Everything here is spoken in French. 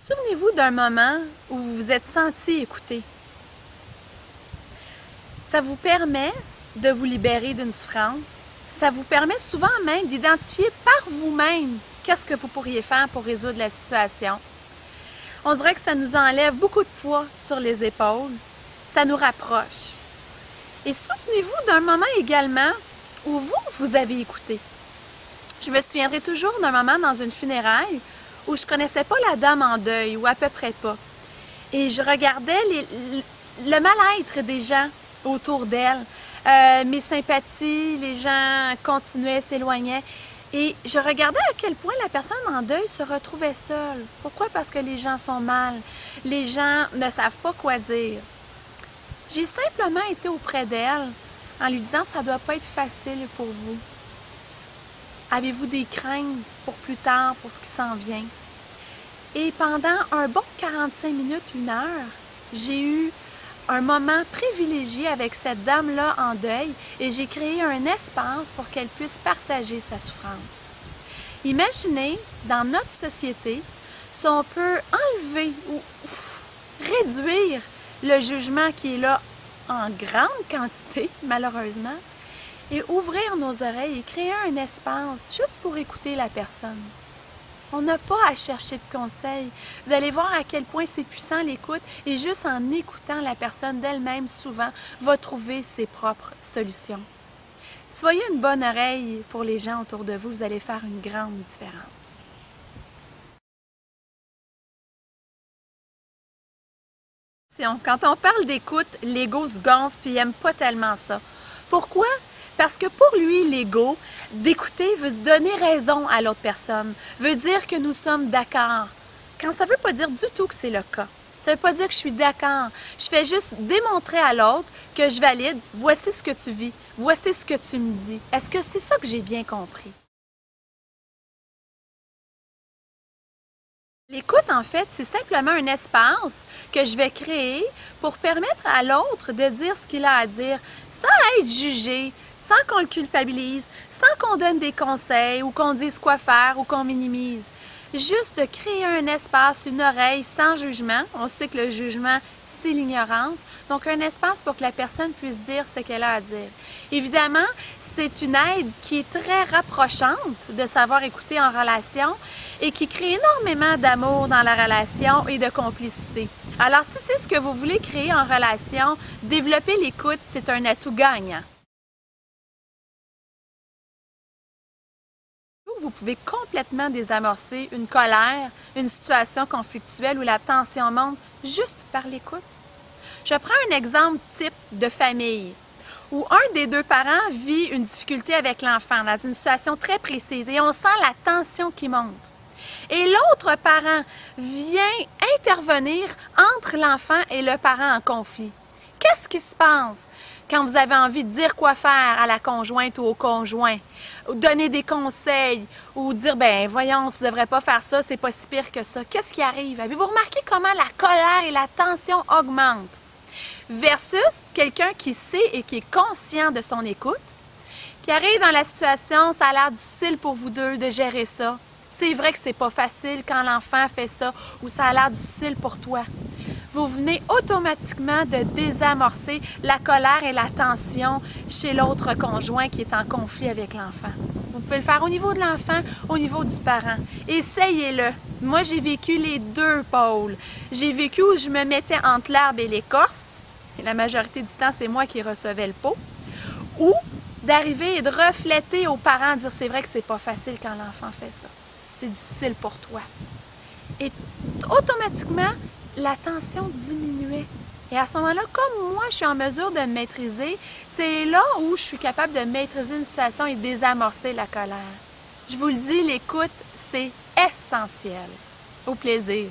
Souvenez-vous d'un moment où vous vous êtes senti écouté. Ça vous permet de vous libérer d'une souffrance. Ça vous permet souvent même d'identifier par vous-même qu'est-ce que vous pourriez faire pour résoudre la situation. On dirait que ça nous enlève beaucoup de poids sur les épaules. Ça nous rapproche. Et souvenez-vous d'un moment également où vous avez écouté. Je me souviendrai toujours d'un moment dans une funéraille où je ne connaissais pas la dame en deuil, ou à peu près pas. Et je regardais le mal-être des gens autour d'elle. Mes sympathies, les gens continuaient, s'éloignaient. Et je regardais à quel point la personne en deuil se retrouvait seule. Pourquoi? Parce que les gens sont mal. Les gens ne savent pas quoi dire. J'ai simplement été auprès d'elle en lui disant « ça ne doit pas être facile pour vous. Avez-vous des craintes pour plus tard, pour ce qui s'en vient? » Et pendant un bon 45 minutes, 1 heure, j'ai eu un moment privilégié avec cette dame-là en deuil et j'ai créé un espace pour qu'elle puisse partager sa souffrance. Imaginez, dans notre société, si on peut enlever ou réduire le jugement qui est là en grande quantité, malheureusement, et ouvrir nos oreilles et créer un espace juste pour écouter la personne. On n'a pas à chercher de conseils. Vous allez voir à quel point c'est puissant l'écoute et juste en écoutant la personne d'elle-même souvent va trouver ses propres solutions. Soyez une bonne oreille pour les gens autour de vous, vous allez faire une grande différence. Quand on parle d'écoute, l'ego se gonfle et il n'aime pas tellement ça. Pourquoi? Parce que pour lui, l'ego, d'écouter veut donner raison à l'autre personne, veut dire que nous sommes d'accord. Quand ça ne veut pas dire du tout que c'est le cas. Ça ne veut pas dire que je suis d'accord. Je fais juste démontrer à l'autre que je valide. Voici ce que tu vis. Voici ce que tu me dis. Est-ce que c'est ça que j'ai bien compris? L'écoute, en fait, c'est simplement un espace que je vais créer pour permettre à l'autre de dire ce qu'il a à dire sans être jugé, sans qu'on le culpabilise, sans qu'on donne des conseils ou qu'on dise quoi faire ou qu'on minimise. Juste de créer un espace, une oreille sans jugement. On sait que le jugement, c'est l'ignorance. Donc, un espace pour que la personne puisse dire ce qu'elle a à dire. Évidemment, c'est une aide qui est très rapprochante de savoir écouter en relation et qui crée énormément d'amour dans la relation et de complicité. Alors, si c'est ce que vous voulez créer en relation, développer l'écoute, c'est un atout gagnant. Vous pouvez complètement désamorcer une colère, une situation conflictuelle où la tension monte juste par l'écoute. Je prends un exemple type de famille où un des deux parents vit une difficulté avec l'enfant dans une situation très précise et on sent la tension qui monte. Et l'autre parent vient intervenir entre l'enfant et le parent en conflit. Qu'est-ce qui se passe quand vous avez envie de dire quoi faire à la conjointe ou au conjoint, ou donner des conseils, ou dire « ben voyons, tu ne devrais pas faire ça, c'est pas si pire que ça ». Qu'est-ce qui arrive? Avez-vous remarqué comment la colère et la tension augmentent? Versus quelqu'un qui sait et qui est conscient de son écoute, qui arrive dans la situation, ça a l'air difficile pour vous deux de gérer ça. C'est vrai que c'est pas facile quand l'enfant fait ça ou ça a l'air difficile pour toi. Vous venez automatiquement de désamorcer la colère et la tension chez l'autre conjoint qui est en conflit avec l'enfant. Vous pouvez le faire au niveau de l'enfant, au niveau du parent. Essayez-le. Moi, j'ai vécu les deux pôles. J'ai vécu où je me mettais entre l'arbre et l'écorce, et la majorité du temps, c'est moi qui recevais le pot, ou d'arriver et de refléter aux parents, dire c'est vrai que c'est pas facile quand l'enfant fait ça. C'est difficile pour toi. Et automatiquement, la tension diminuait. Et à ce moment-là, comme moi, je suis en mesure de me maîtriser, c'est là où je suis capable de maîtriser une situation et désamorcer la colère. Je vous le dis, l'écoute, c'est essentiel. Au plaisir.